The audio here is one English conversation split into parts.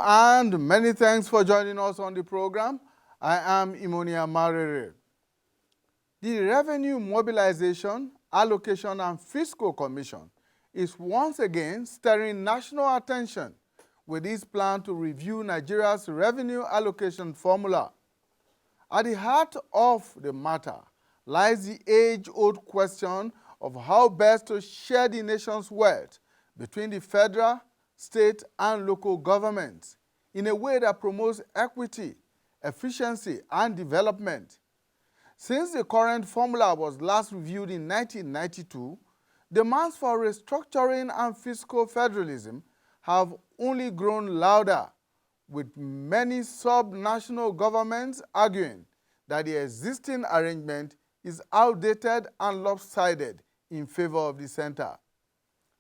and many thanks for joining us on the program. I am Imonia Marere. The Revenue Mobilization, Allocation and Fiscal Commission is once again stirring national attention with its plan to review Nigeria's revenue allocation formula. At the heart of the matter lies the age-old question of how best to share the nation's wealth between the federal, state, and local governments in a way that promotes equity, efficiency, and development. Since the current formula was last reviewed in 1992, demands for restructuring and fiscal federalism have only grown louder, with many sub-national governments arguing that the existing arrangement is outdated and lopsided in favor of the center.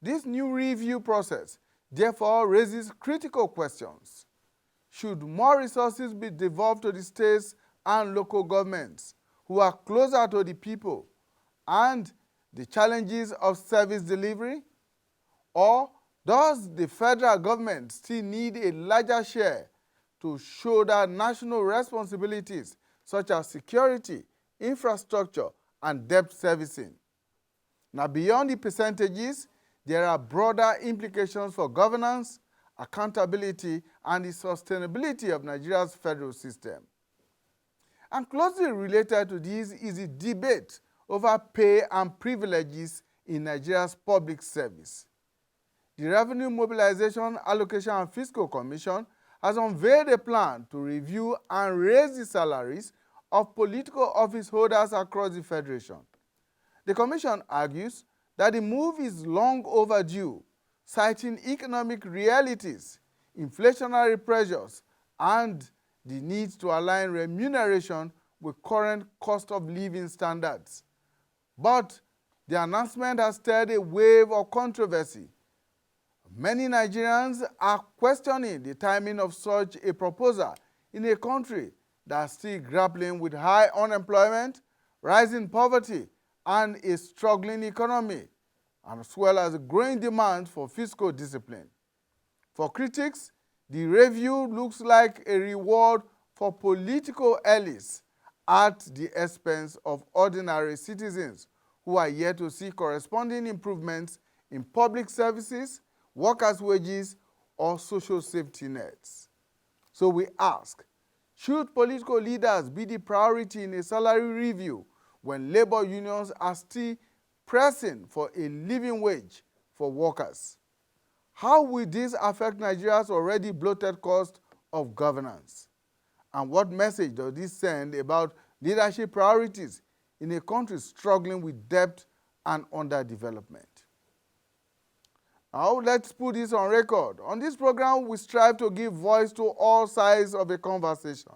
This new review process therefore raises critical questions. Should more resources be devolved to the states and local governments who are closer to the people and the challenges of service delivery? Or does the federal government still need a larger share to shoulder national responsibilities such as security, infrastructure, and debt servicing? Now, beyond the percentages, there are broader implications for governance, accountability, and the sustainability of Nigeria's federal system. And closely related to this is the debate over pay and privileges in Nigeria's public service. The Revenue Mobilization, Allocation and Fiscal Commission has unveiled a plan to review and raise the salaries of political office holders across the Federation. The Commission argues that the move is long overdue, citing economic realities, inflationary pressures, and the need to align remuneration with current cost of living standards. But the announcement has stirred a wave of controversy. Many Nigerians are questioning the timing of such a proposal in a country that is still grappling with high unemployment, rising poverty, and a struggling economy, as well as a growing demand for fiscal discipline. For critics, the review looks like a reward for political elites at the expense of ordinary citizens who are yet to see corresponding improvements in public services, workers' wages, or social safety nets. So we ask, should political leaders be the priority in a salary review when labor unions are still pressing for a living wage for workers? How will this affect Nigeria's already bloated cost of governance? And what message does this send about leadership priorities in a country struggling with debt and underdevelopment? Now, let's put this on record. On this program, we strive to give voice to all sides of a conversation.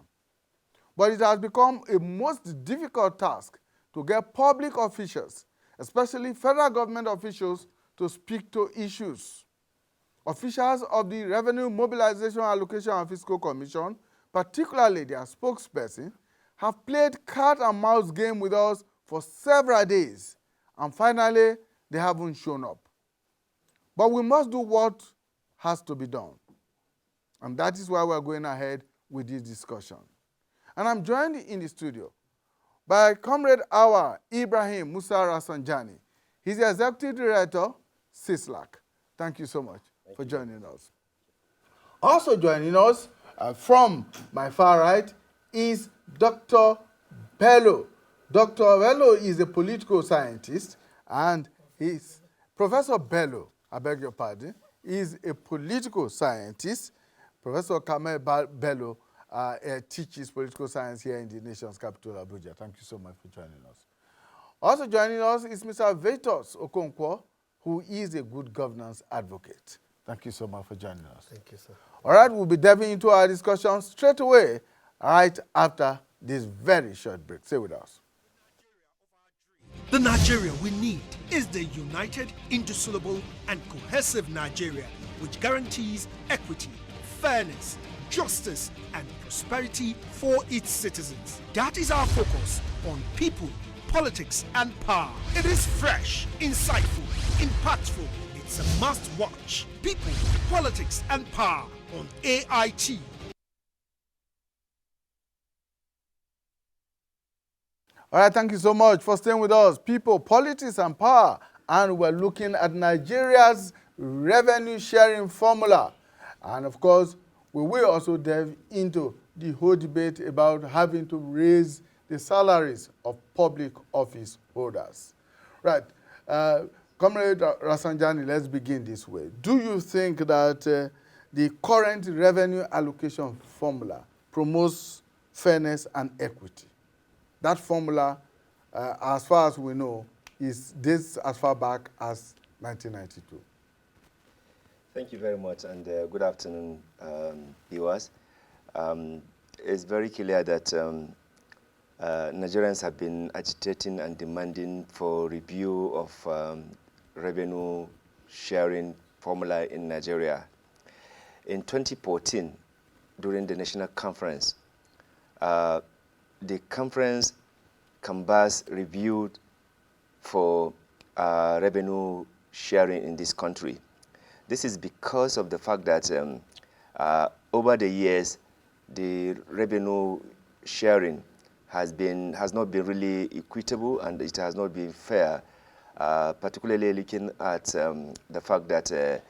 But it has become a most difficult task to get public officials, especially federal government officials, to speak to issues. Officials of the Revenue Mobilization, Allocation and Fiscal Commission, particularly their spokesperson, have played cat and mouse game with us for several days, and finally, they haven't shown up. But we must do what has to be done. And that is why we're going ahead with this discussion. And I'm joined in the studio by Comrade Awa Ibrahim Musa Rasanjani. He's the Executive Director, CISLAC. Thank you so much for joining us. Also joining us from my far right is Dr. Bello. Dr. Bello is a political scientist, and he's Professor Bello, I beg your pardon, is a political scientist. Professor Kamel Bello teaches political science here in the nation's capital, Abuja. Thank you so much for joining us. Also joining us is Mr. Vitus Okonkwo, who is a good governance advocate. Thank you so much for joining us. Thank you, sir. All right, we'll be diving into our discussion straight away, right after this very short break. Stay with us. The Nigeria we need is the united, indissoluble, and cohesive Nigeria, which guarantees equity, fairness, justice, and prosperity for its citizens. That is our focus on people, politics, and power. It is fresh, insightful, impactful. It's a must-watch. People, politics, and power. on AIT. All right, thank you so much for staying with us. People, politics, and power. And we're looking at Nigeria's revenue sharing formula. And of course, we will also delve into the whole debate about having to raise the salaries of public office holders. Right. Comrade Rasanjani, let's begin this way. Do you think that the current revenue allocation formula promotes fairness and equity? That formula, as far as we know, is dates as far back as 1992. Thank you very much, and good afternoon, viewers. It's very clear that Nigerians have been agitating and demanding for review of revenue sharing formula in Nigeria. In 2014, during the national conference, the conference canvas reviewed for revenue sharing in this country. This is because of the fact that over the years, the revenue sharing has not been really equitable, and it has not been fair, particularly looking at the fact that there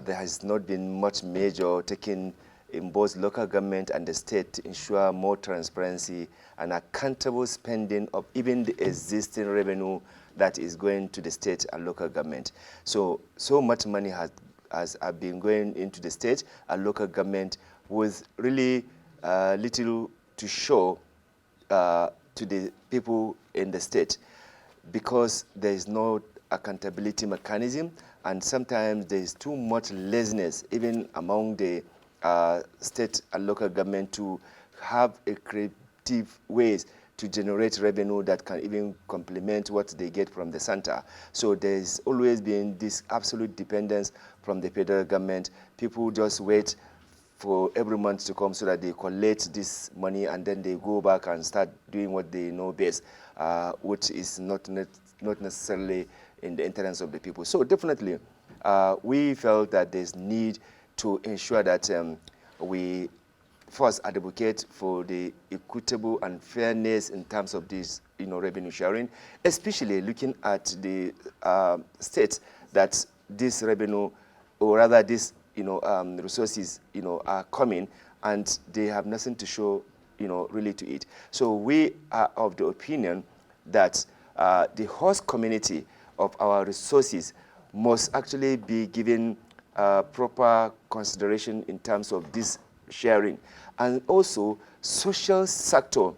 has not been much measure taken in both local government and the state to ensure more transparency and accountable spending of even the existing revenue that is going to the state and local government. So much money has been going into the state and local government with really little to show to the people in the state, because there is no accountability mechanism, and sometimes there is too much laziness even among the state and local government to have a creative ways to generate revenue that can even complement what they get from the center. So there's always been this absolute dependence from the federal government. People just wait for every month to come so that they collect this money, and then they go back and start doing what they know best, which is not necessarily in the interest of the people. So definitely, we felt that there's need to ensure that we first advocate for the equitable and fairness in terms of this, revenue sharing, especially looking at the states that this revenue, or rather this, resources, are coming, and they have nothing to show, really to it. So we are of the opinion that the host community of our resources must actually be given proper consideration in terms of this sharing. And also, social sector,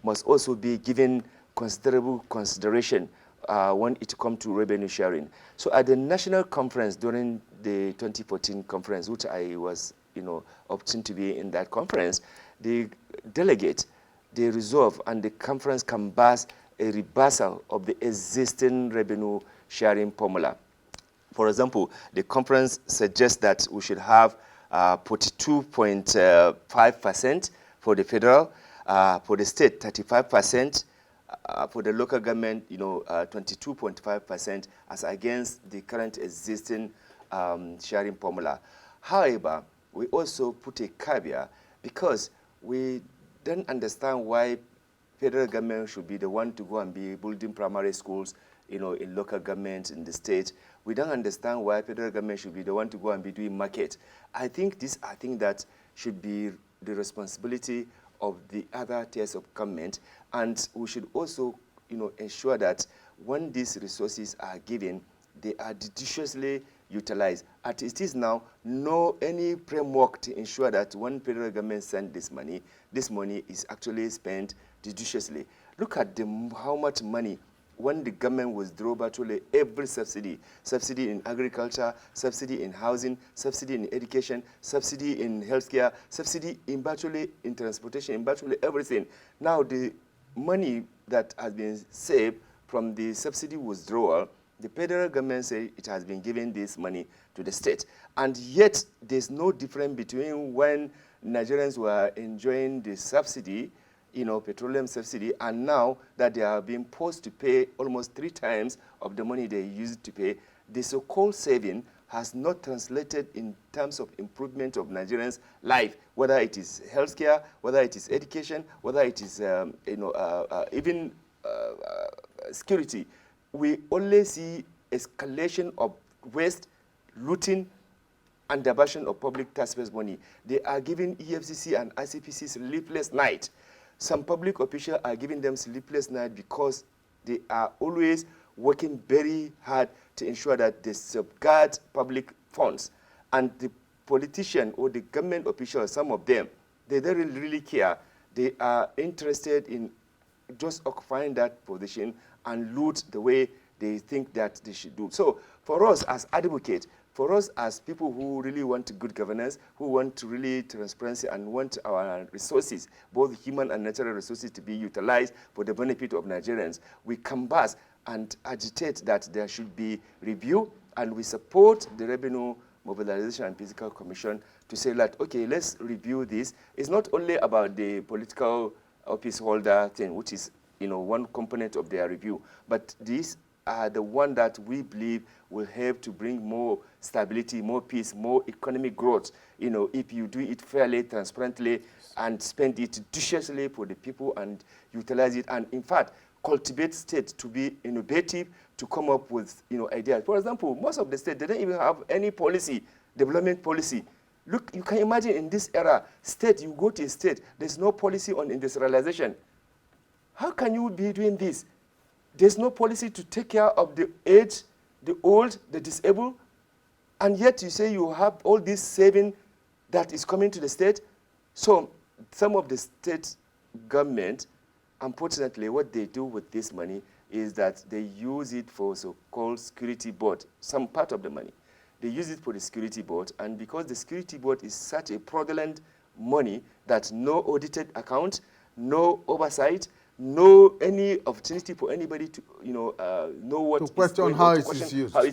must also be given considerable consideration when it comes to revenue sharing. So at the national conference during the 2014 conference, which I was, opting to be in that conference, the delegate, they resolve, and the conference canvass a reversal of the existing revenue sharing formula. For example, the conference suggests that we should have 42.5% for the federal, for the state 35%, for the local government 22.5% as against the current existing sharing formula. However, we also put a caveat because we don't understand why federal government should be the one to go and be building primary schools in local government in the state. We don't understand why federal government should be the one to go and be doing market. I think that should be the responsibility of the other tiers of government, and we should also, ensure that when these resources are given, they are judiciously utilized. As it is now, no any framework to ensure that when federal government sends this money is actually spent judiciously. Look at how much money when the government withdrew virtually every subsidy in agriculture, subsidy in housing, subsidy in education, subsidy in healthcare, subsidy in virtually in transportation, in virtually everything. Now the money that has been saved from the subsidy withdrawal, the federal government say it has been giving this money to the state. And yet there's no difference between when Nigerians were enjoying the subsidy, petroleum subsidy, and now that they are being forced to pay almost 3 times of the money they used to pay, the so-called saving has not translated in terms of improvement of Nigerians' life, whether it is healthcare, whether it is education, whether it is even security. We only see escalation of waste, looting, and diversion of public taxpayers' money. They are giving EFCC and ICPC sleepless night. Some public officials are giving them sleepless night because they are always working very hard to ensure that they safeguard public funds. And the politician or the government officials, some of them, they don't really care. They are interested in just occupying that position and loot the way they think that they should do. So for us as advocates, for us as people who really want good governance, who want to really transparency and want our resources, both human and natural resources, to be utilized for the benefit of Nigerians, we canvass and agitate that there should be review, and we support the Revenue Mobilization and Fiscal Commission to say that, okay, let's review this. It's not only about the political office holder thing, which is one component of their review, but these are the one that we believe will help to bring more stability, more peace, more economic growth. If you do it fairly, transparently, and spend it judiciously for the people and utilize it, and in fact, cultivate states to be innovative, to come up with ideas. For example, most of the states, they don't even have any policy, development policy. Look, you can imagine in this era, you go to a state, there's no policy on industrialization. How can you be doing this? There's no policy to take care of the aged, the old, the disabled, and yet you say you have all this saving that is coming to the state. So some of the state government, unfortunately, what they do with this money is that they use it for so-called security board, some part of the money. They use it for the security board, and because the security board is such a fraudulent money that no audited account, no oversight, no any opportunity for anybody to know what to question how it is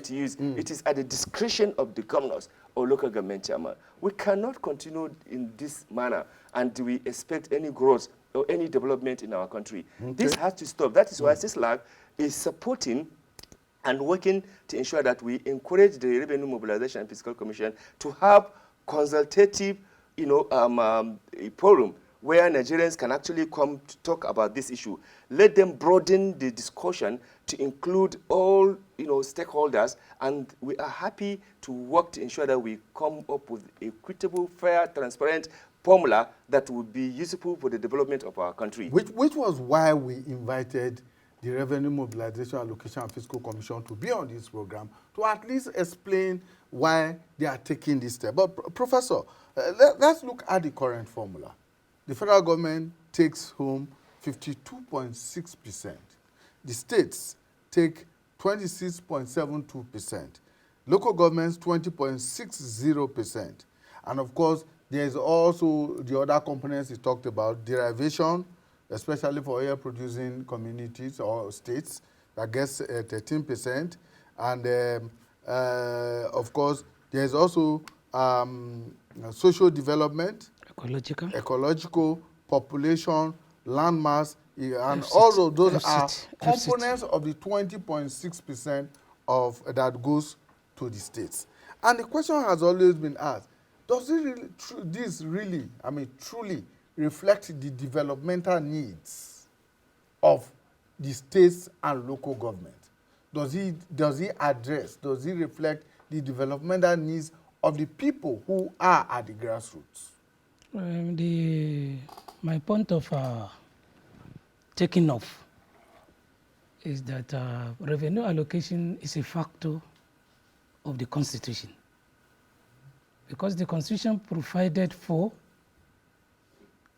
used. It is at the discretion of the governors or local government chairman. We cannot continue in this manner and we expect any growth or any development in our country. Okay. This has to stop. That is why CISLAC is supporting and working to ensure that we encourage the Revenue Mobilization and Fiscal Commission to have consultative forum where Nigerians can actually come to talk about this issue. Let them broaden the discussion to include all stakeholders, and we are happy to work to ensure that we come up with equitable, fair, transparent formula that would be useful for the development of our country. Which was why we invited the Revenue Mobilization, Allocation and Fiscal Commission to be on this program, to at least explain why they are taking this step. But Professor, let's look at the current formula. The federal government takes home 52.6%. The states take 26.72%. Local governments 20.60%. And of course, there is also the other components he talked about, derivation, especially for oil-producing communities or states, that gets 13%. And of course, there is also social development, ecological, population, landmass, and all of those are components of the 20.6% of that goes to the states. And the question has always been asked, does this really, truly reflect the developmental needs of the states and local government? Does he reflect the developmental needs of the people who are at the grassroots? My point of taking off is that revenue allocation is a factor of the Constitution, because the Constitution provided for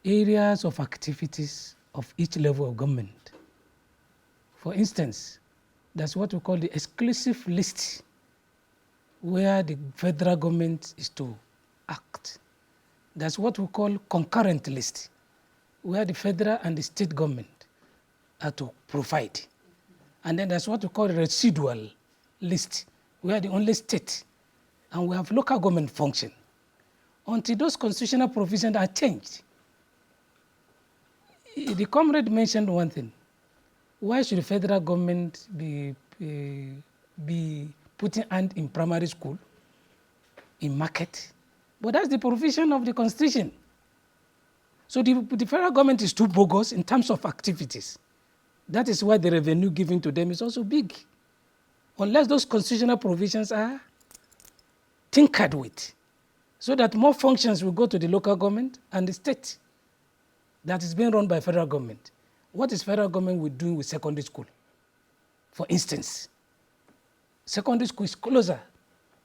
areas of activities of each level of government. For instance, that's what we call the exclusive list, where the federal government is to act. That's what we call concurrent list, where the federal and the state government are to provide. And then that's what we call residual list, where the only state and we have local government function. Until those constitutional provisions are changed. The comrade mentioned one thing. Why should the federal government be putting hand in primary school in market. But that's the provision of the Constitution. So the federal government is too bogus in terms of activities. That is why the revenue given to them is also big. Unless those constitutional provisions are tinkered with, so that more functions will go to the local government and the state that is being run by federal government. What is federal government doing with secondary school? For instance, secondary school is closer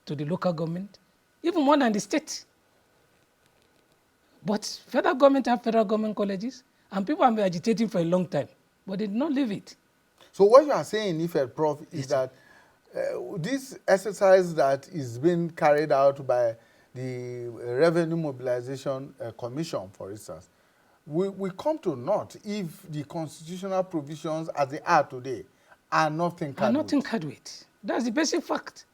to the local government, even more than the state. But federal government have federal government colleges, and people have been agitating for a long time, but they did not leave it. So what you are saying, Ife, Prof, is that this exercise that is being carried out by the Revenue Mobilization Commission, for instance, we come to naught if the constitutional provisions as they are today are not tinkered with. That's the basic fact.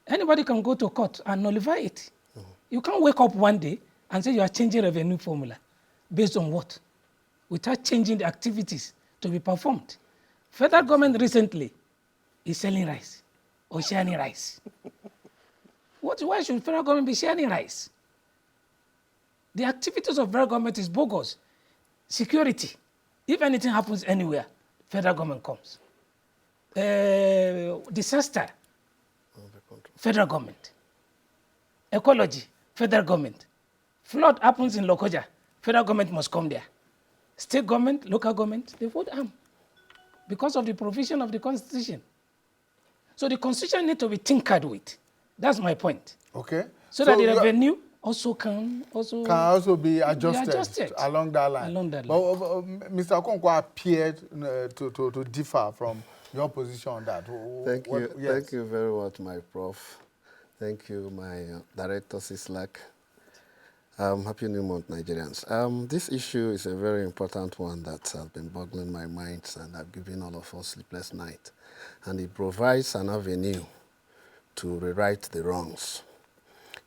Anybody can go to court and nullify it. You can't wake up one day and say you are changing revenue formula. Based on what? Without changing the activities to be performed. Federal government recently is selling rice or sharing rice. Why should federal government be sharing rice? The activities of federal government is bogus. Security. If anything happens anywhere, federal government comes. Disaster, federal government. Ecology, federal government. Flood happens in Lokoja, federal government must come there. State government, local government, they vote arm because of the provision of the Constitution. So the Constitution needs to be tinkered with. That's my point. Okay. So that the revenue also can be adjusted along that line. But Mr. Okonkwo appeared to differ from your position on that. Thank you. Yes. Thank you very much, my prof. Thank you, my director, Sislak. Happy New Month, Nigerians. This issue is a very important one that has been boggling my mind and have given all of us sleepless night. And it provides an avenue to rewrite the wrongs.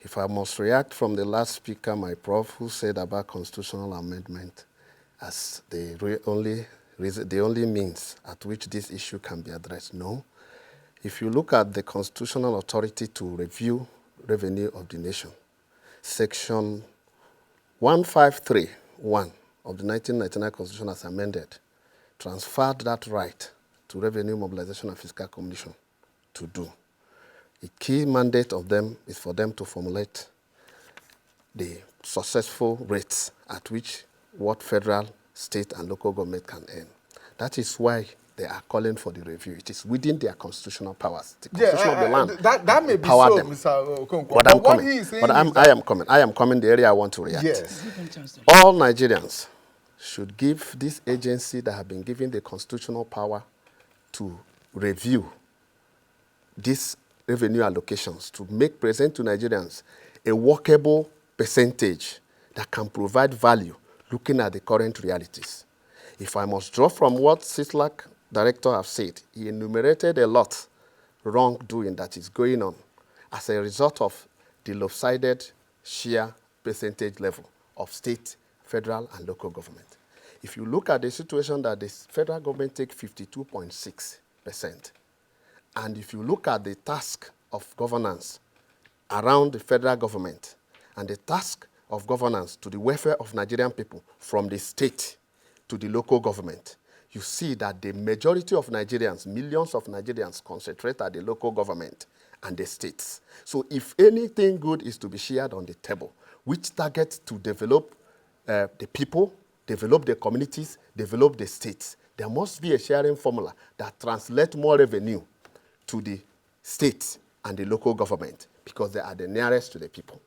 If I must react from the last speaker, my prof, who said about constitutional amendment as the only means at which this issue can be addressed, no. If you look at the constitutional authority to review revenue of the nation, Section 1531 of the 1999 Constitution as amended transferred that right to Revenue Mobilization and Fiscal Commission to do. A key mandate of them is for them to formulate the successful rates at which what federal, state, and local government can earn. That is why they are calling for the review. It is within their constitutional powers. The constitution of the land that may be so, them. Mr. Okonkwo. But I'm coming. I am coming. The area I want to react. Yes. All Nigerians should give this agency that have been given the constitutional power to review these revenue allocations to present to Nigerians a workable percentage that can provide value looking at the current realities. If I must draw from what Sislak director have said, he enumerated a lot wrongdoing that is going on as a result of the lopsided share percentage level of state, federal, and local government. If you look at the situation that the federal government takes 52.6%, and if you look at the task of governance around the federal government and the task of governance to the welfare of Nigerian people from the state to the local government, you see that the majority of Nigerians, millions of Nigerians, concentrate at the local government and the states. So if anything good is to be shared on the table, which targets to develop the people, develop the communities, develop the states, there must be a sharing formula that translates more revenue to the states and the local government because they are the nearest to the people.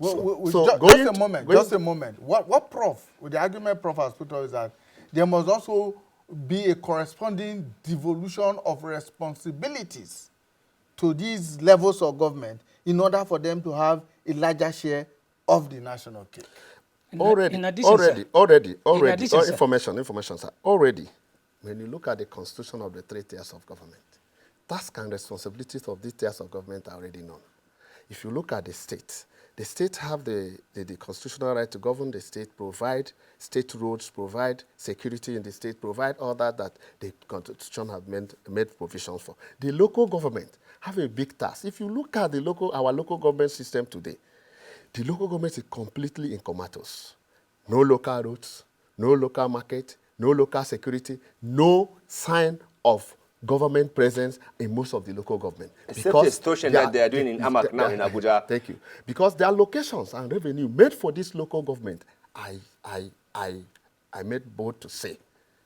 Just a moment. What Prof, with the argument Prof has put out is that there must also be a corresponding devolution of responsibilities to these levels of government in order for them to have a larger share of the national cake. Information, sir. Already, when you look at the constitution of the 3 tiers of government, tasks and responsibilities of these tiers of government are already known. If you look at the The states have the constitutional right to govern the state, provide state roads, provide security in the state, provide all that the constitution have made provisions for. The local government have a big task. If you look at our local government system today, the local government is completely in comatose. No local roads, no local market, no local security, no sign of government presence in most of the local government. Except the extortion that they are doing in Amak now in Abuja. Thank you. Because their allocations and revenue made for this local government, I made bold to say,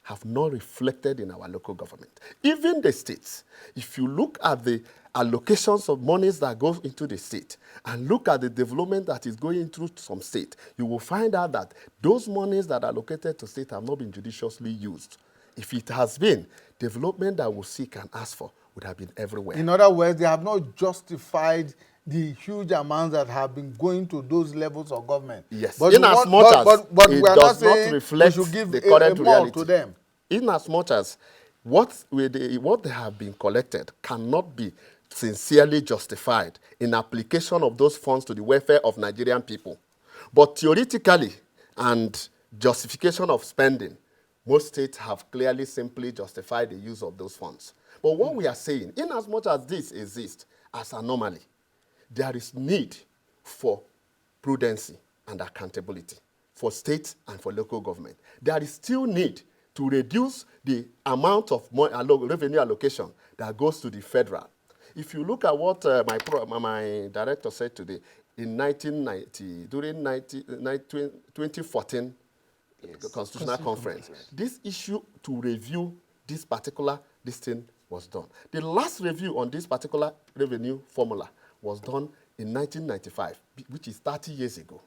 have not reflected in our local government. Even the states, if you look at the allocations of monies that go into the state and look at the development that is going through some state, you will find out that those monies that are allocated to state have not been judiciously used. If it has been, development that we seek and ask for would have been everywhere. In other words, they have not justified the huge amounts that have been going to those levels of government. Yes, but in as much as it does not reflect the current reality. To them. In as much as what they have been collected cannot be sincerely justified in application of those funds to the welfare of Nigerian people. But theoretically and justification of spending, most states have clearly simply justified the use of those funds. But what we are saying, in as much as this exists as an anomaly, there is need for prudency and accountability for states and for local government. There is still need to reduce the amount of revenue allocation that goes to the federal. If you look at what my director said today, in 1990, during 2014 the Constitutional Conference, this issue to review this particular thing was done. The last review on this particular revenue formula was done in 1995, which is 30 years ago.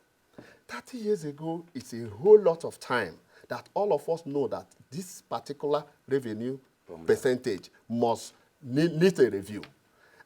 30 years ago, it's a whole lot of time that all of us know that this particular revenue percentage must need a review.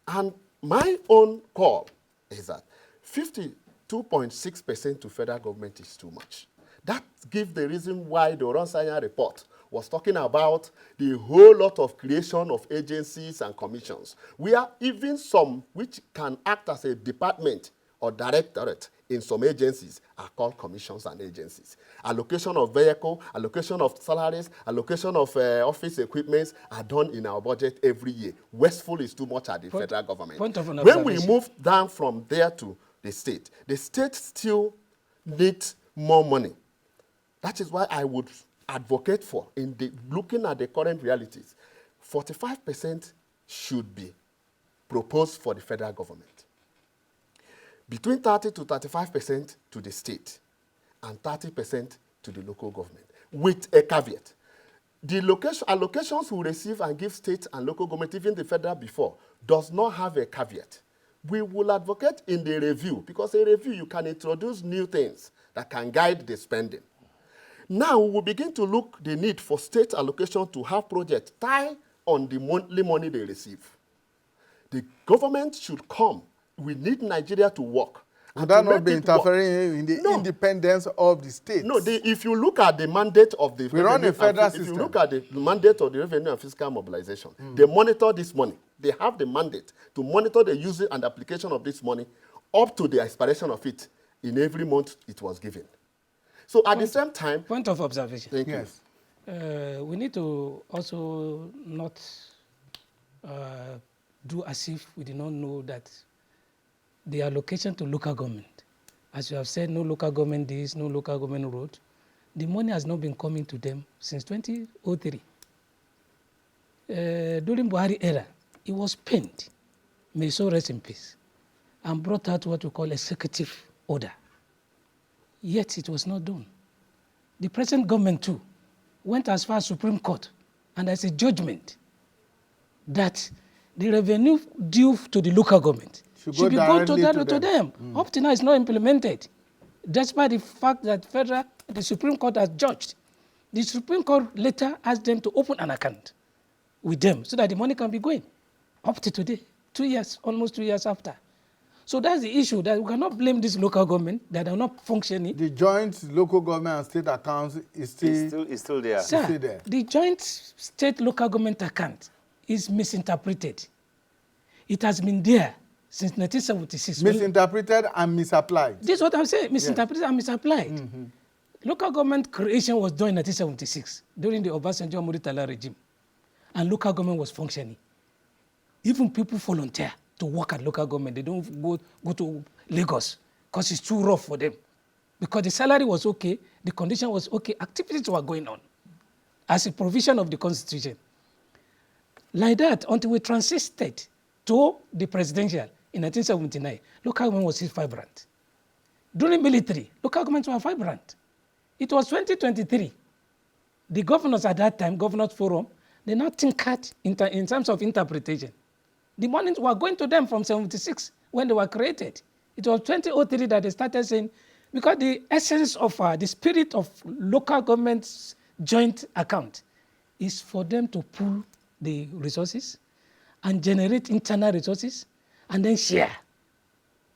And my own call is that 52.6% to federal government is too much. That gives the reason why the Oronsanya report was talking about the whole lot of creation of agencies and commissions, where even some which can act as a department or directorate in some agencies are called commissions and agencies. Allocation of vehicle, allocation of salaries, allocation of office equipments are done in our budget every year. Wasteful is too much at the federal government. When we move down from there to the state still needs more money. That is why I would advocate for, looking at the current realities, 45% should be proposed for the federal government. Between 30 to 35% to the state and 30% to the local government, with a caveat. The allocations we receive and give state and local government, even the federal before, does not have a caveat. We will advocate in the review, because in review you can introduce new things that can guide the spending. Now we will begin to look the need for state allocation to have projects tie on the monthly money they receive. The government should come. We need Nigeria to work. Would that not be interfering in the independence of the states? No, if you look at the mandate of the... We run a federal system. If you look at the mandate of the Revenue and Fiscal Mobilization, they monitor this money. They have the mandate to monitor the usage and application of this money up to the expiration of it in every month it was given. So at the same time... Point of observation. Thank you. We need to also not do as if we did not know that the allocation to local government, as you have said, no local government this, no local government road, the money has not been coming to them since 2003. During Buhari era, it was penned, may so rest in peace, and brought out what we call executive order. Yet it was not done. The present government too went as far as Supreme Court, and there's a judgment that the revenue due to the local government should be going to them. Up to now, it's not implemented, despite the fact that the Supreme Court has judged. The Supreme Court later asked them to open an account with them so that the money can be going. Up to today, 2 years, almost 2 years after. So that's the issue, that we cannot blame this local government that are not functioning. The joint local government and state accounts is still there. Sir, still there. The joint state local government account is misinterpreted. It has been there since 1976. Misinterpreted and misapplied. This is what I'm saying, misinterpreted and misapplied. Local government creation was done in 1976 during the Obasanjo Muritala regime, and local government was functioning. Even people volunteer to work at local government. They don't go to Lagos because it's too rough for them. Because the salary was okay, the condition was okay, activities were going on as a provision of the Constitution. Like that, until we transited to the presidential in 1979, local government was still vibrant. During military, local governments were vibrant. It was 2023. The governors at that time, Governors Forum, they now tinkered in terms of interpretation. The monies were going to them from 76 when they were created. It was 2003 that they started saying, because the essence of the spirit of local government's joint account is for them to pool the resources and generate internal resources and then share.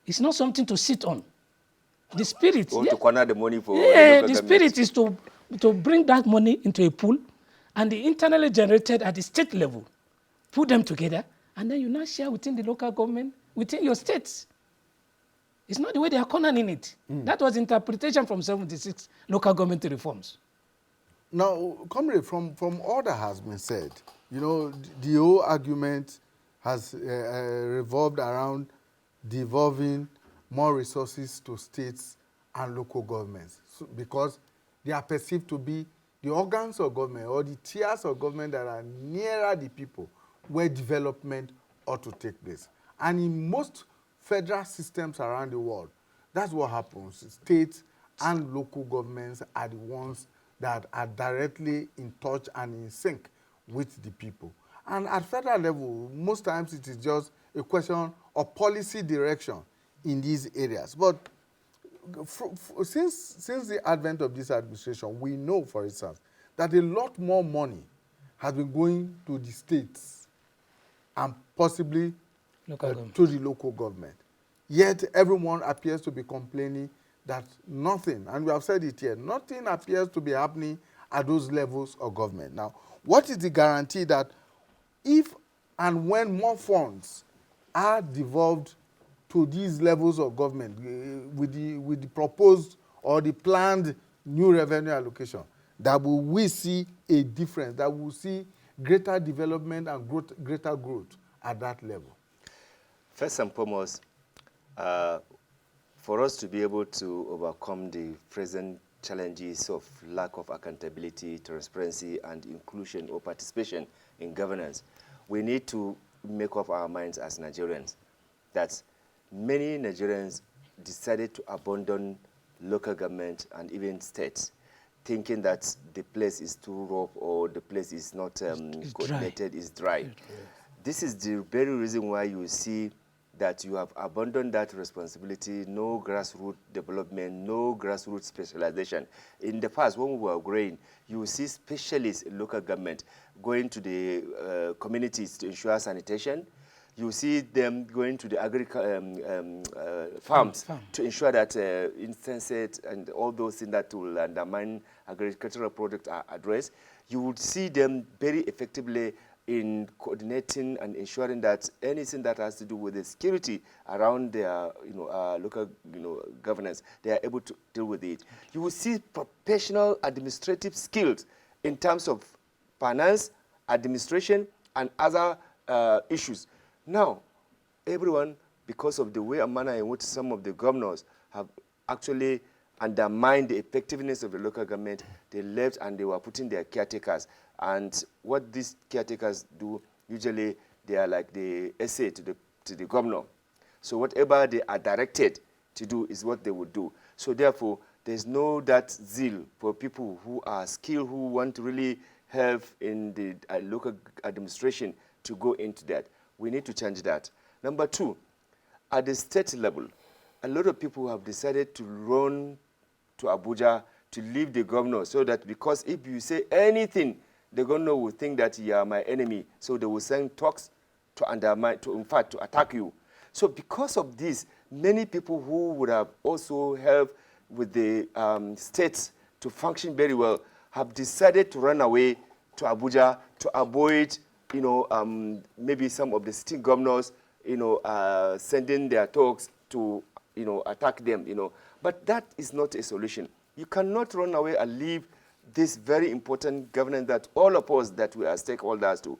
It's not something to sit on. The spirit. Or to corner the money for the spirit is to bring that money into a pool and the internally generated at the state level, put them together, and then you now share within the local government, within your states. It's not the way they are cornering it. That was interpretation from 76 local government reforms. Now, comrade, from all that has been said, you know, the whole argument has revolved around devolving more resources to states and local governments because they are perceived to be the organs of government or the tiers of government that are nearer the people where development ought to take place. And in most federal systems around the world, that's what happens. States and local governments are the ones that are directly in touch and in sync with the people. And at federal level, most times it is just a question of policy direction in these areas. But since the advent of this administration, we know, for instance, that a lot more money has been going to the states and possibly to the local government. Yet everyone appears to be complaining that nothing, and we have said it here, nothing appears to be happening at those levels of government. Now, what is the guarantee that if and when more funds are devolved to these levels of government with the proposed or the planned new revenue allocation, that we see a difference, that we will see greater development and greater growth at that level? First and foremost, for us to be able to overcome the present challenges of lack of accountability, transparency, and inclusion or participation in governance, we need to make up our minds as Nigerians that many Nigerians decided to abandon local government and even states, thinking that the place is too rough or the place is not coordinated, is dry. This is the very reason why you see that you have abandoned that responsibility, no grassroots development, no grassroots specialization. In the past, when we were growing, you will see specialists in local government going to the communities to ensure sanitation. You see them going to the farms to ensure that insensate and all those things that will undermine agricultural products are addressed. You would see them very effectively in coordinating and ensuring that anything that has to do with the security around their local governance, they are able to deal with it. You will see professional administrative skills in terms of finance, administration, and other issues. Now, everyone, because of the way and manner in which some of the governors have actually undermined the effectiveness of the local government, they left and they were putting their caretakers. And what these caretakers do, usually they are like the SA to the governor. So whatever they are directed to do is what they would do. So therefore, there's no that zeal for people who are skilled, who want to really help in the local administration to go into that. We need to change that. Number two, at the state level, a lot of people have decided to run to Abuja to leave the governor, so that because if you say anything, the governor will think that you are my enemy. So they will send talks to undermine, to attack you. So because of this, many people who would have also helped with the states to function very well have decided to run away to Abuja to avoid, maybe some of the sitting governors, sending their talks to, attack them, But that is not a solution. You cannot run away and leave this very important governance that all of us that we are stakeholders to.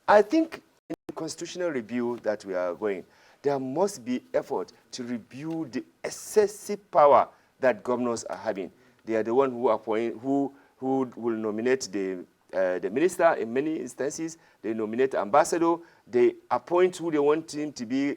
I think in the constitutional review that we are going, there must be effort to review the excessive power that governors are having. They are the one who appoint, who will nominate the minister in many instances. They nominate ambassador. They appoint who they want him to be,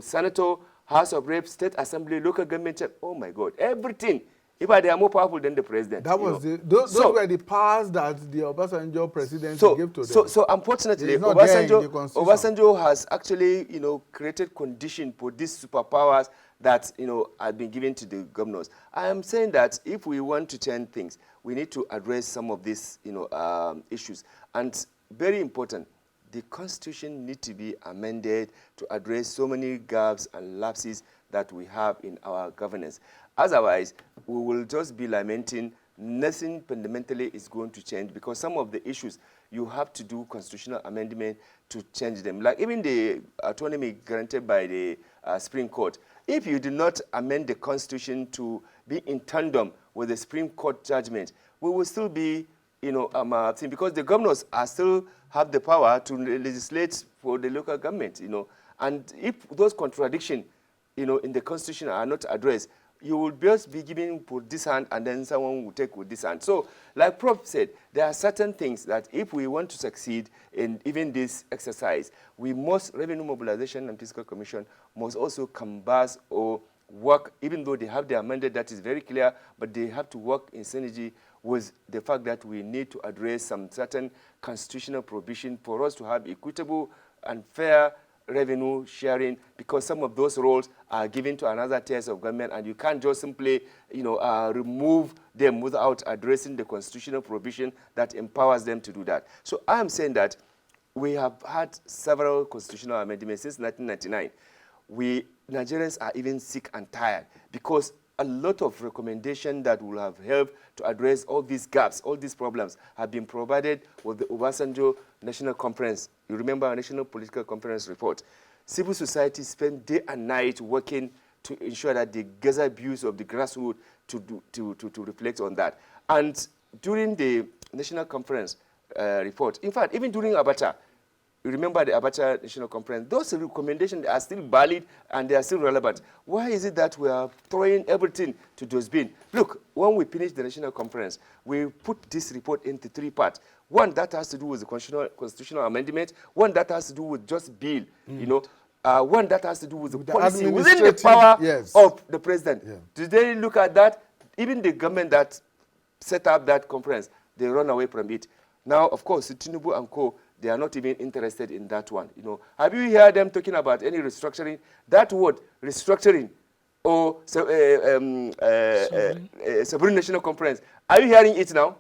senator, House of Reps, State Assembly, local government. Oh my God, everything. If they are more powerful than the president. That was those were the powers that the Obasanjo presidency gave to them. So unfortunately, Obasanjo has actually, created condition for these superpowers that, have been given to the governors. I am saying that if we want to change things, we need to address some of these, issues. And very important, the Constitution needs to be amended to address so many gaps and lapses that we have in our governance. Otherwise, we will just be lamenting nothing fundamentally is going to change, because some of the issues you have to do constitutional amendment to change them. Like even the autonomy granted by the Supreme Court. If you do not amend the Constitution to be in tandem with the Supreme Court judgment, we will still be, because the governors are still have the power to legislate for the local government, And if those contradictions, in the Constitution are not addressed, you will just be giving with this hand and then someone will take with this hand. So, like Prof said, there are certain things that if we want to succeed in even this exercise, Revenue Mobilization and Fiscal Commission must also canvass or work, even though they have their mandate that is very clear, but they have to work in synergy with the fact that we need to address some certain constitutional provision for us to have equitable and fair revenue sharing, because some of those roles are given to another tiers of government, and you can't just simply, remove them without addressing the constitutional provision that empowers them to do that. So I am saying that we have had several constitutional amendments since 1999. Nigerians are even sick and tired because a lot of recommendations that will have helped to address all these gaps, all these problems, have been provided with the Obasanjo National Conference. You remember our National Political Conference report. Civil society spent day and night working to ensure that they gather views of the grassroots to reflect on that. And during the National Conference report, in fact, even during Abacha, you remember the Abacha National Conference, those recommendations are still valid and they are still relevant. Why is it that we are throwing everything to dustbin? Look, when we finished the National Conference, we put this report into 3 parts. One that has to do with the constitutional amendment, one that has to do with just bill, one that has to do with the policy within the power of the president. Yeah. Did they look at that? Even the government that set up that conference, they run away from it. Now, of course, Tinubu and co., they are not even interested in that one. Have you heard them talking about any restructuring? That word, restructuring, or Sovereign National Conference, are you hearing it now?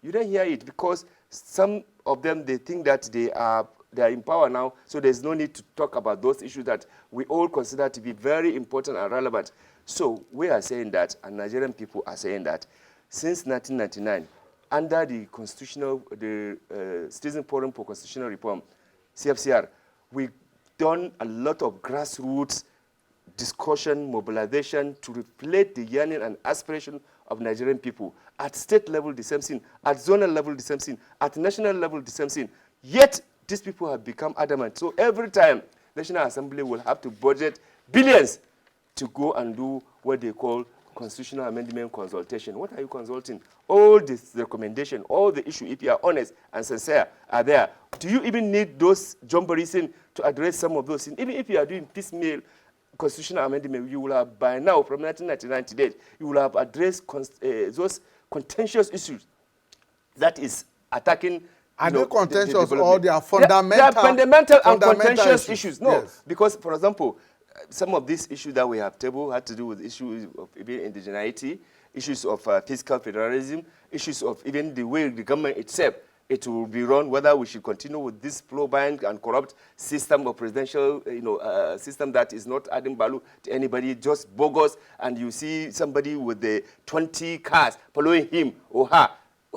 You don't hear it because some of them, they think that they are in power now, so there's no need to talk about those issues that we all consider to be very important and relevant. So we are saying that, and Nigerian people are saying that, since 1999, under the Citizen Forum for Constitutional Reform, CFCR, we've done a lot of grassroots discussion, mobilization to reflect the yearning and aspiration of Nigerian people. At state level, the same thing. At zonal level, the same thing. At national level, the same thing. Yet, these people have become adamant. So every time, National Assembly will have to budget billions to go and do what they call constitutional amendment consultation. What are you consulting? All this recommendation, all the issue, if you are honest and sincere, are there. Do you even need those jamborees to address some of those things? Even if you are doing piecemeal constitutional amendment, you will have by now, from 1999 to date, you will have addressed those contentious issues that is attacking. Are they contentious or they are fundamental? They are fundamental and contentious issues. No, yes. Because, for example, some of these issues that we have tabled had to do with issues of even indigeneity, issues of fiscal federalism, issues of even the way the government itself, it will be run, whether we should continue with this flow-bind and corrupt system of presidential, system that is not adding value to anybody, just bogus, and you see somebody with the 20 cars following him or her.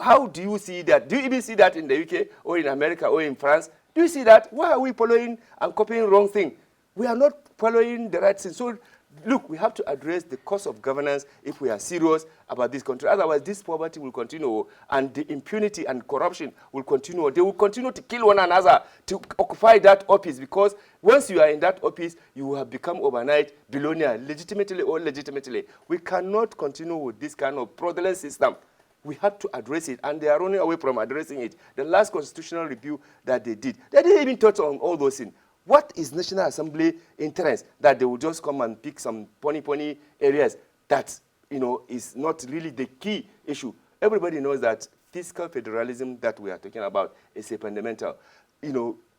How do you see that? Do you even see that in the UK or in America or in France? Do you see that? Why are we following and copying wrong thing? We are not following the right thing. So, look, we have to address the cost of governance if we are serious about this country. Otherwise, this poverty will continue, and the impunity and corruption will continue. They will continue to kill one another to occupy that office, because once you are in that office, you will have become overnight billionaire, legitimately or illegitimately. We cannot continue with this kind of fraudulent system. We have to address it, and they are running away from addressing it. The last constitutional review that they didn't even touch on all those things. What is National Assembly interest that they will just come and pick some pony areas that, is not really the key issue? Everybody knows that fiscal federalism that we are talking about is a fundamental.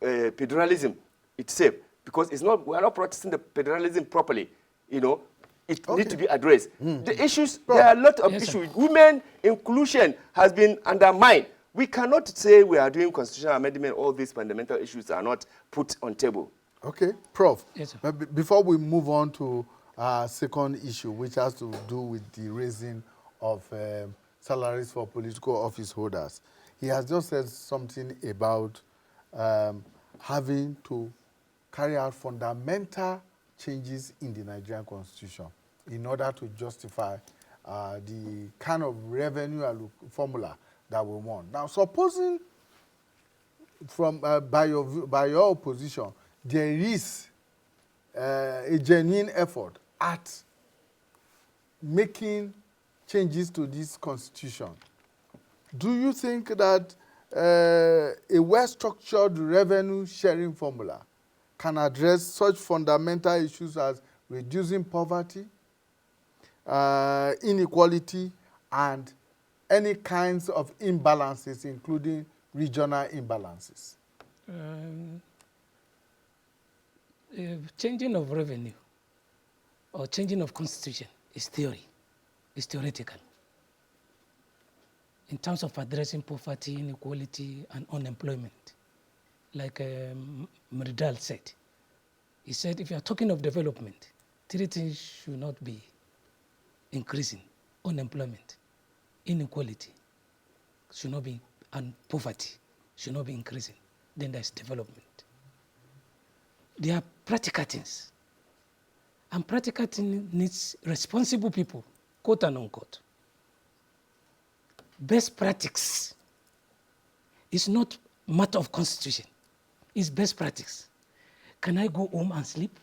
Federalism itself, because we are not practicing the federalism properly. It needs to be addressed. The issues, there are a lot of issues. Women inclusion has been undermined. We cannot say we are doing constitutional amendment, all these fundamental issues are not put on table. Okay, Prof. Yes, sir. Before we move on to our second issue, which has to do with the raising of salaries for political office holders, he has just said something about having to carry out fundamental changes in the Nigerian Constitution in order to justify the kind of revenue formula that we want. Now, supposing by your position, there is a genuine effort at making changes to this constitution, do you think that a well-structured revenue sharing formula can address such fundamental issues as reducing poverty, inequality, and any kinds of imbalances, including regional imbalances? Changing of revenue or changing of constitution is theory, is theoretical. In terms of addressing poverty, inequality, and unemployment, like Mridal said, he said if you are talking of development, three things should not be increasing: unemployment, inequality should not be, and poverty should not be increasing. Then there's development. There are practical things. And practical things needs responsible people, quote and unquote. Best practice is not matter of constitution. It's best practice. Can I go home and sleep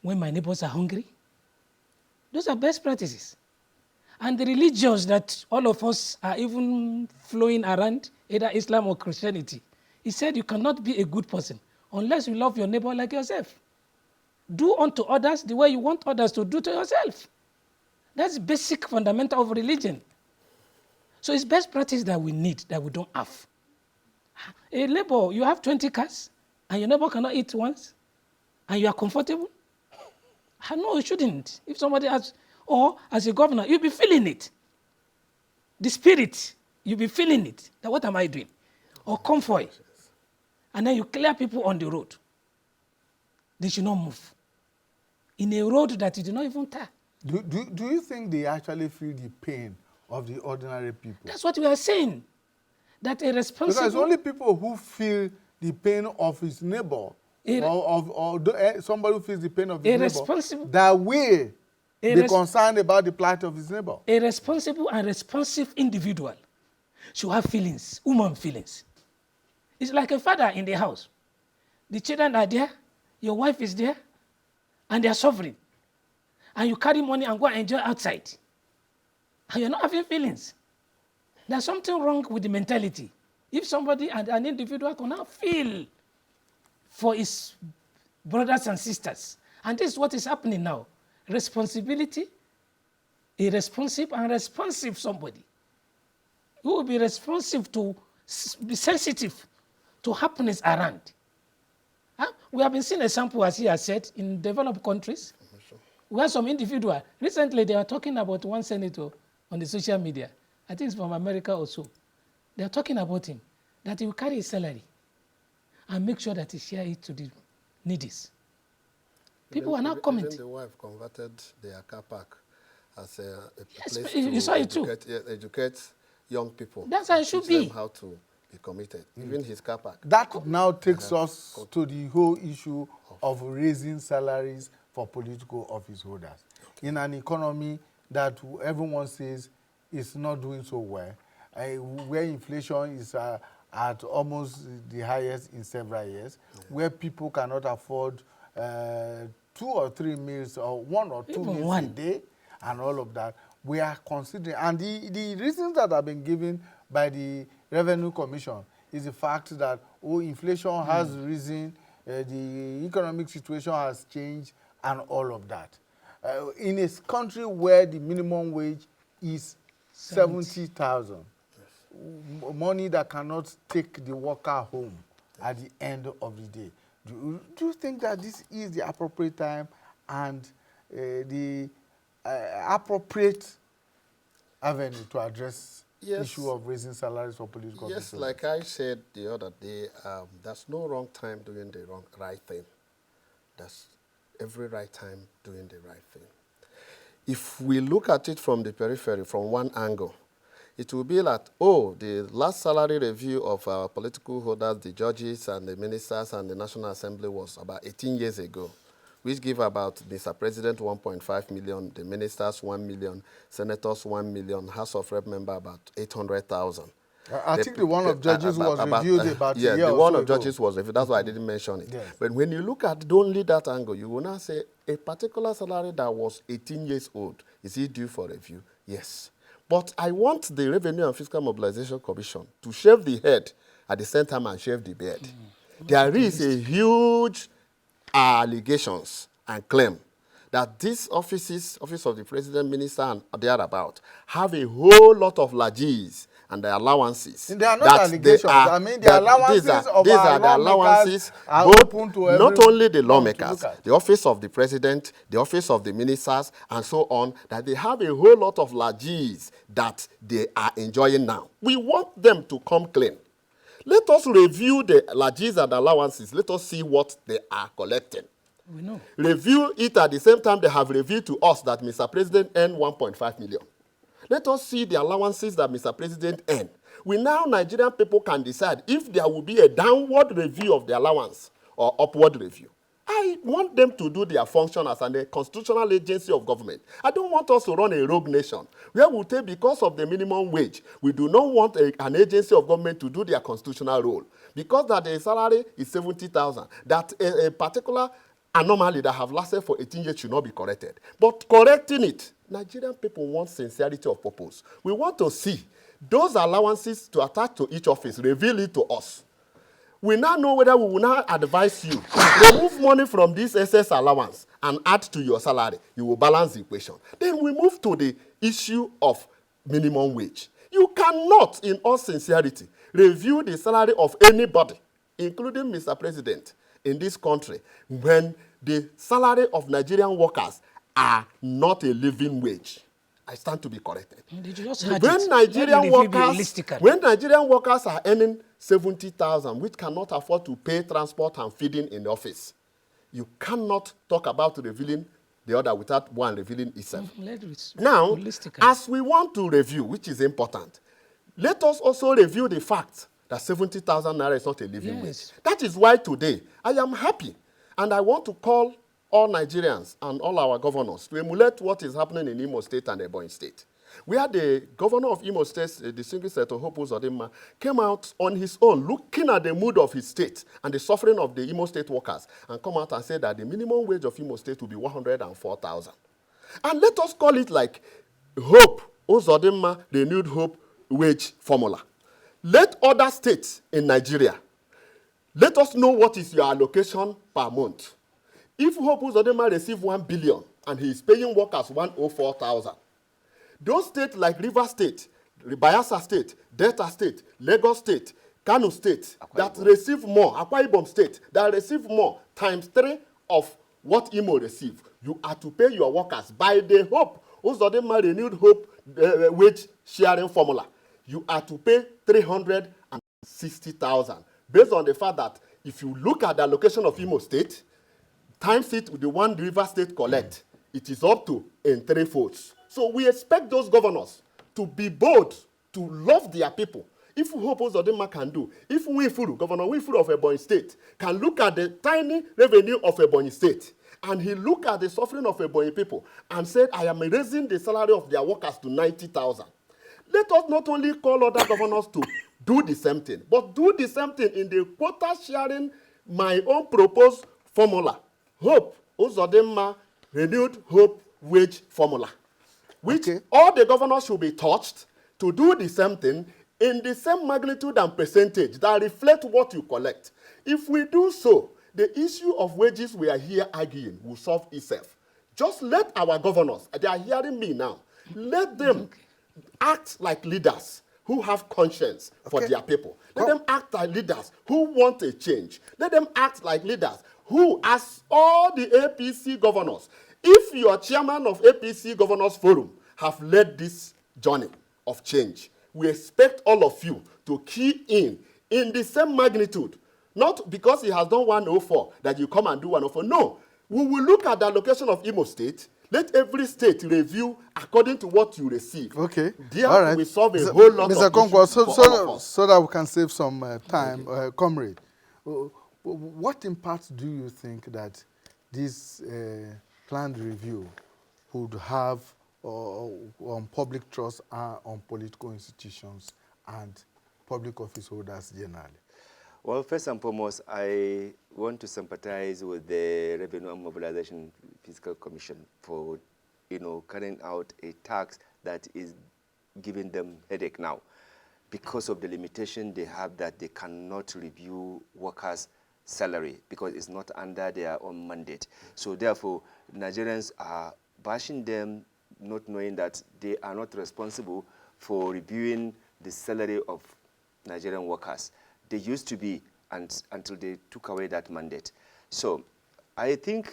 when my neighbors are hungry? Those are best practices. And the religions that all of us are even flowing around, either Islam or Christianity, he said you cannot be a good person unless you love your neighbor like yourself. Do unto others the way you want others to do to yourself. That's basic fundamental of religion. So it's best practice that we need, that we don't have. A neighbor, you have 20 cars, and your neighbor cannot eat once, and you are comfortable? No, you shouldn't. If somebody asks, or as a governor, you'll be feeling it. The spirit, you'll be feeling it. That what am I doing? Or convoy. And then you clear people on the road. They should not move. In a road that you do not even tar. Do you think they actually feel the pain of the ordinary people? That's what we are saying. That a responsible... Because only people who feel the pain of his neighbor, or somebody who feels the pain of his neighbor, that will be concerned about the plight of his neighbor. A responsible and responsive individual should have feelings, human feelings. It's like a father in the house. The children are there, your wife is there, and they are suffering. And you carry money and go and enjoy outside. And you're not having feelings. There's something wrong with the mentality. If somebody, an individual cannot feel for his brothers and sisters, and this is what is happening now. Responsibility, a responsive and responsive somebody. Who will be responsive to, be sensitive to happiness around. We have been seeing a sample, as he has said, in developed countries. We have some individual. Recently, they were talking about one senator on the social media. I think it's from America also. They are talking about him, that he will carry his salary and make sure that he share it to the needies. People are now commenting. Even the wife converted their car park as a yes, place you to saw it too. educate young people. That's how it should be. Them how to be committed, even his car park. That now takes us to the whole issue of raising salaries for political office holders. In an economy that everyone says is not doing so well, where inflation is at almost the highest in several years, where people cannot afford 2 or 3 meals or 1 or 2 Even meals one. a day and all of that, we are considering. And the reasons that have been given by the Revenue Commission is the fact that, inflation has risen, the economic situation has changed, and all of that. In a country where the minimum wage is 70,000, money that cannot take the worker home at the end of the day. Do you think that this is the appropriate time and the appropriate avenue to address Yes. issue of raising salaries for political Yes, officers? like I said the other day, there's no wrong time doing the right thing. There's every right time doing the right thing. If we look at it from the periphery, from one angle, it will be like, the last salary review of our political holders, the judges and the ministers and the National Assembly was about 18 years ago, which give about Mr. President 1.5 million, the ministers 1 million, senators 1 million, House of Rep member about 800,000. I think the one of judges was reviewed about a year the or one so of ago. judges was reviewed. That's why I didn't mention it. Yes. But when you look at only that angle, you will now say a particular salary that was 18 years old, is it due for review? Yes. But I want the Revenue and Fiscal Mobilization Commission to shave the head at the same time and shave the beard. There is a huge allegations and claim that these offices, Office of the President, Minister, and thereabout, have a whole lot of lagees and the allowances. They are not that allegations. they are- I mean, the that allowances of these our are the lawmakers allowances, are both, open to not everyone only the to lawmakers, look at. the Office of the President, the Office of the Ministers, and so on, that they have a whole lot of lagees that they are enjoying now. We want them to come clean. Let us review the lagees and allowances. Let us see what they are collecting. We know. Review it at the same time they have revealed to us that Mr. President earned 1.5 million. Let us see the allowances that Mr. President earned. We now, Nigerian people, can decide if there will be a downward review of the allowance or upward review. I want them to do their function as a constitutional agency of government. I don't want us to run a rogue nation where we take, because of the minimum wage, we do not want an agency of government to do their constitutional role. Because that the salary is 70,000, that a particular anomaly that have lasted for 18 years should not be corrected. But correcting it, Nigerian people want sincerity of purpose. We want to see those allowances to attach to each office, reveal it to us. We now know whether we will now advise you, remove money from this excess allowance and add to your salary. You will balance the equation. Then we move to the issue of minimum wage. You cannot, in all sincerity, review the salary of anybody, including Mr. President, in this country, when the salary of Nigerian workers are not a living wage. I stand to be corrected. Did you just heard When it? Nigerian Let me review workers, realistically. when Nigerian workers are earning 70,000, which cannot afford to pay transport and feeding in the office, you cannot talk about revealing the other without one revealing itself. Now, realistically. as we want to review, which is important, let us also review the fact that 70,000 naira is not a living wage. Yes. That is why today I am happy, and I want to call all Nigerians and all our governors to emulate what is happening in Imo State and Ebonyi State, where the governor of Imo State, the distinguished Senator Hope Uzodimma, came out on his own, looking at the mood of his state and the suffering of the Imo State workers, and come out and say that the minimum wage of Imo State will be 104,000. And let us call it like Hope Uzodimma renewed hope wage formula. Let other states in Nigeria, let us know what is your allocation per month. If Hope Uzodimma receives 1 billion and he is paying workers 104,000, those states like Rivers State, Bayelsa State, Delta State, Lagos State, Kano State, that receive more, Akwa Ibom State, that receive more, times 3 of what Imo receive, you are to pay your workers by the Hope Uzodimma renewed hope wage sharing formula. You are to pay 360,000, based on the fact that if you look at the allocation of Imo State, times it with the one River State collect, it is up to in 3 folds. So we expect those governors to be bold, to love their people. if Hope Uzodinma can do, if Winfuru, Governor Winfuru of Ebonyi State, can look at the tiny revenue of Ebonyi State, and he looked at the suffering of Ebonyi people and said, I am raising the salary of their workers to 90,000. Let us not only call other governors to do the same thing, but do the same thing in the quota sharing my own proposed formula. Hope Uzodinma renewed Hope wage formula, which all the governors should be touched to do the same thing in the same magnitude and percentage that reflect what you collect. If we do so, the issue of wages we are here arguing will solve itself. Just let our governors, they are hearing me now, let them act like leaders who have conscience for their people. Let them act like leaders who want a change. Let them act like leaders who, as all the APC governors, if your chairman of APC Governors Forum have led this journey of change, we expect all of you to key in the same magnitude. Not because he has done 104 that you come and do 104. No, we will look at the allocation of Imo State. Let every state review according to what you receive. Okay. There all right. we solve a whole lot Mr. of Konkwo, issues for all of us. so that we can save some time, comrade, what impact do you think that this planned review would have on public trust and on political institutions and public office holders generally? Well, first and foremost, I want to sympathize with the Revenue and Mobilization Fiscal Commission for, carrying out a tax that is giving them headache now because of the limitation they have that they cannot review workers' salary because it's not under their own mandate. So therefore, Nigerians are bashing them, not knowing that they are not responsible for reviewing the salary of Nigerian workers. They used to be until they took away that mandate. So I think...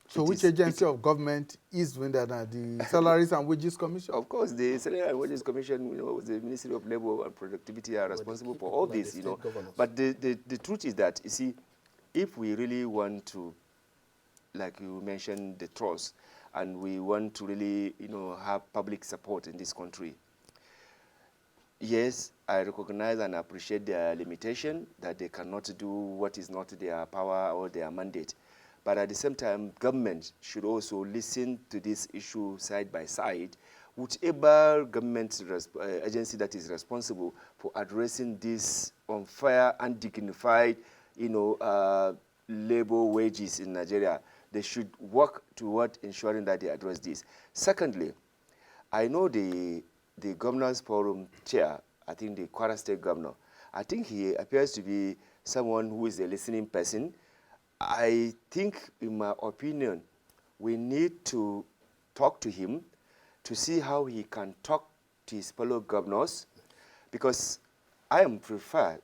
So which agency of government is doing that? The Salaries and Wages Commission? Of course, the Salaries and Wages Commission, the Ministry of Labor and Productivity are responsible for all this, But the truth is that, you see, if we really want to, like you mentioned, the trust, and we want to really, have public support in this country, yes, I recognize and appreciate their limitation, that they cannot do what is not their power or their mandate. But at the same time, government should also listen to this issue side by side. Whichever government agency that is responsible for addressing this unfair and dignified, labor wages in Nigeria, they should work toward ensuring that they address this. Secondly, I know the Governors Forum chair, I think the Kwara State Governor, I think he appears to be someone who is a listening person. I think, in my opinion, we need to talk to him to see how he can talk to his fellow governors, because I am prefer,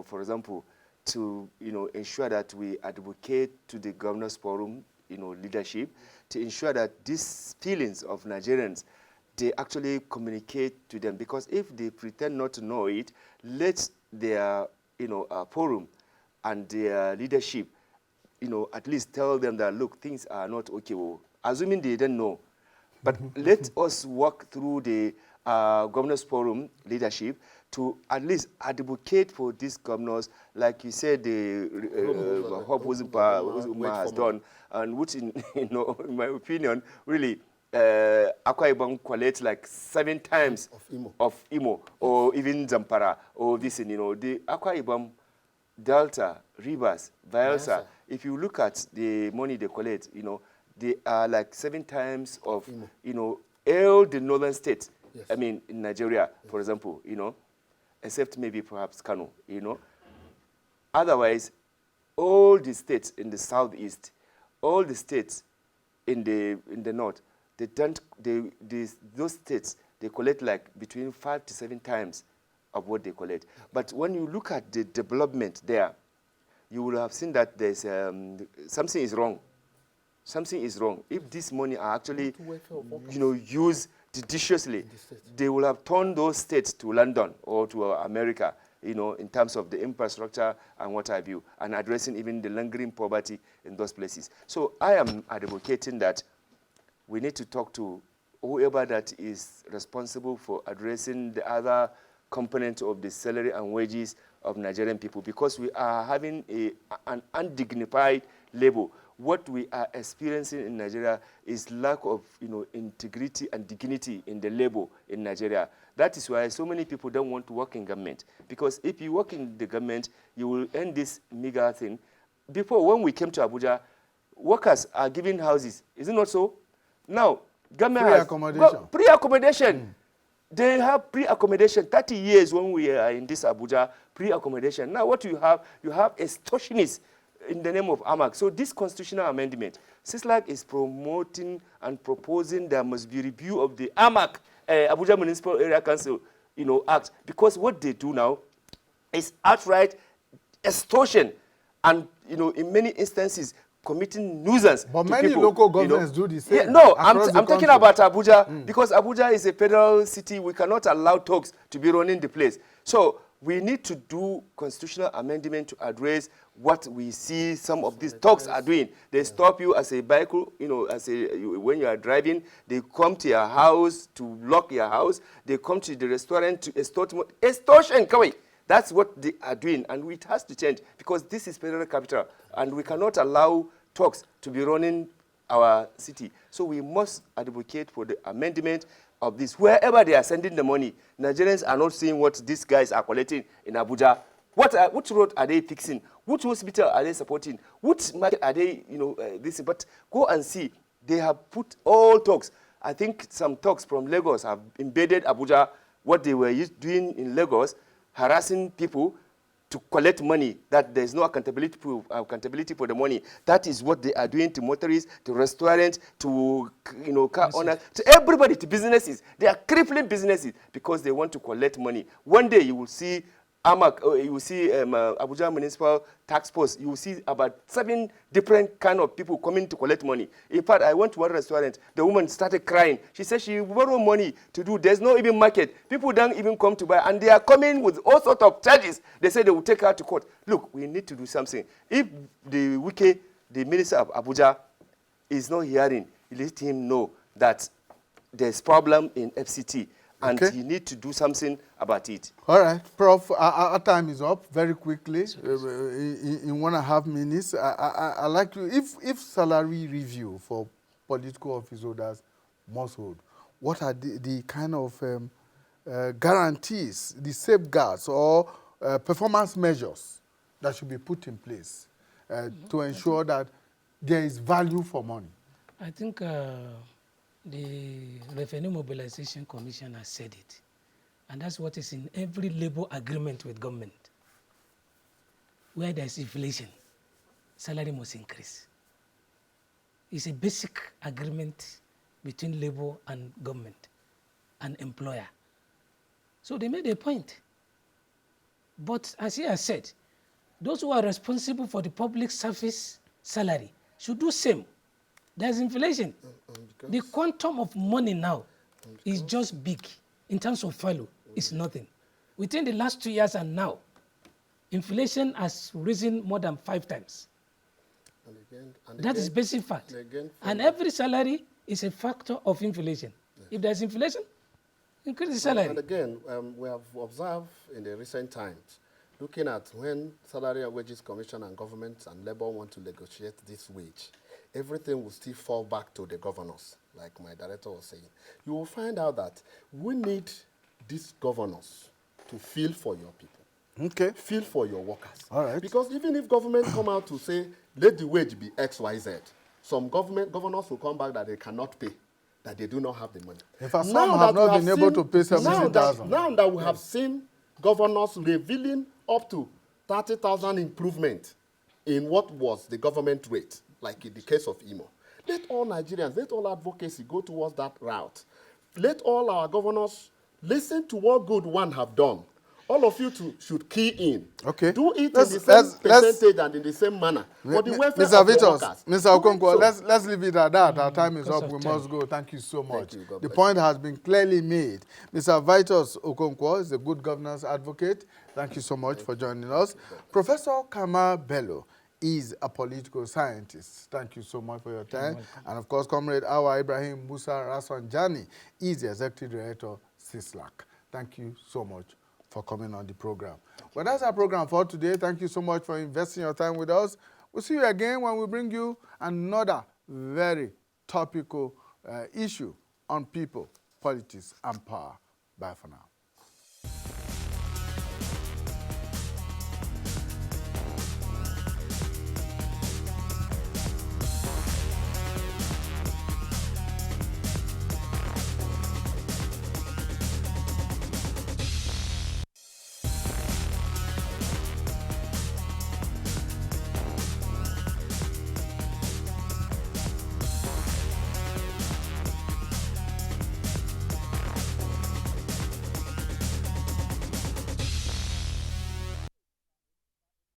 for example, to, ensure that we advocate to the Governors Forum, leadership, to ensure that these feelings of Nigerians, they actually communicate to them, because if they pretend not to know it, let their, forum and their leadership, at least tell them that, look, things are not okay. Well, assuming they don't know. But let us work through the Governors Forum leadership to at least advocate for these governors, like you said, the Hope Uzodinma has done, and which, in my opinion, really, Akwa Ibom collects like 7 times of Imo, or even Zamfara, or this, the Akwa Ibom, Delta, Rivers, Bayelsa, if you look at the money they collect, they are like 7 times of, all the northern states. Yes. I mean, in Nigeria, for example, except maybe perhaps Kano, Otherwise, all the states in the southeast, all the states in the north, those states, they collect like between 5 to 7 times of what they collect. But when you look at the development there, you will have seen that there's something is wrong. Something is wrong. If this money are actually, used judiciously, they will have turned those states to London or to America, in terms of the infrastructure and what have you, and addressing even the lingering poverty in those places. So I am advocating that we need to talk to whoever that is responsible for addressing the other component of the salary and wages of Nigerian people, because we are having an undignified labor. What we are experiencing in Nigeria is lack of, integrity and dignity in the labor in Nigeria. That is why so many people don't want to work in government, because if you work in the government, you will earn this meager thing. Before, when we came to Abuja, workers are given houses. Is it not so? Now, government has accommodation. Pre-accommodation. They have pre-accommodation. 30 years when we are in this Abuja, pre-accommodation. Now, what you have extortionists in the name of AMAC. So this constitutional amendment, CISLAC is promoting and proposing there must be review of the AMAC, Abuja Municipal Area Council, Act, because what they do now is outright extortion, and in many instances committing nuisance. But to many people, local governments do the same. Yeah, no, across the I'm talking country. about Abuja, because Abuja is a federal city. We cannot allow thugs to be running the place. So we need to do constitutional amendment to address what we see some of these thugs are doing. They stop you as a vehicle, when you are driving. They come to your house to lock your house. They come to the restaurant to extortion. Come on. That's what they are doing, and it has to change, because this is federal capital, and we cannot allow thugs to be running our city. So we must advocate for the amendment of this. Wherever they are sending the money, Nigerians are not seeing what these guys are collecting in Abuja. Which road are they fixing? Which hospital are they supporting? Which market are they, this? But go and see. They have put all thugs. I think some thugs from Lagos have invaded Abuja, what they were doing in Lagos, harassing people to collect money, that there's no accountability for the money. That is what they are doing to motorists, to restaurants, to car owners, to everybody, to businesses. They are crippling businesses because they want to collect money. One day you will see AMAC, you will see Abuja Municipal Tax Force. You will see about 7 different kind of people coming to collect money. In fact, I went to one restaurant. The woman started crying. She said she borrowed money to do. There's no even market. People don't even come to buy, and they are coming with all sorts of charges. They say they will take her to court. Look, we need to do something. If the minister of Abuja, is not hearing, let him know that there's problem in FCT. And you need to do something about it. All right, Prof, our time is up very quickly, in 1.5 minutes. I like to, if salary review for political office holders must hold, what are the kind of guarantees, the safeguards or performance measures that should be put in place to ensure that there is value for money? I think the Revenue Mobilization Commission has said it, and that's what is in every labor agreement with government. Where there's inflation, salary must increase. It's a basic agreement between labor and government and employer. So they made a point. But as he has said, those who are responsible for the public service salary should do same. There's inflation. The quantum of money now is just big. In terms of value, it's nothing. Within the last 2 years and now, inflation has risen more than 5 times. That is basic fact. And every salary is a factor of inflation. Yes. If there's inflation, increase the salary. And again, we have observed in the recent times, looking at when Salary and Wages Commission and government and labor want to negotiate this wage, everything will still fall back to the governors, like my director was saying. You will find out that we need these governors to feel for your people. Okay. Feel for your workers. All right. Because even if government come out to say, let the wage be X, Y, Z, some governors will come back that they cannot pay, that they do not have the money. In fact, some have not been able to pay 70,000. Now that we have seen governors revealing up to 30,000 improvement in what was the government rate, like in the case of Imo. Let all Nigerians, let all advocacy go towards that route. Let all our governors listen to what good one have done. All of you should key in. Okay. Do it in the same percentage and in the same manner. For the welfare of the workers. Mr. Okonkwo, let's leave it at that. Our time is up. We must go. Thank you so much. Thank you. The point has been clearly made. Mr. Vitus Okonkwo is a good governance advocate. Thank you so much for joining us. Professor Kama Bello is a political scientist. Thank you so much for your time. And of course, Comrade Awa Ibrahim Musa Raswanjani is the Executive Director, CISLAC. Thank you so much for coming on the program. Well, that's our program for today. Thank you so much for investing your time with us. We'll see you again when we bring you another very topical issue on people, politics, and power. Bye for now.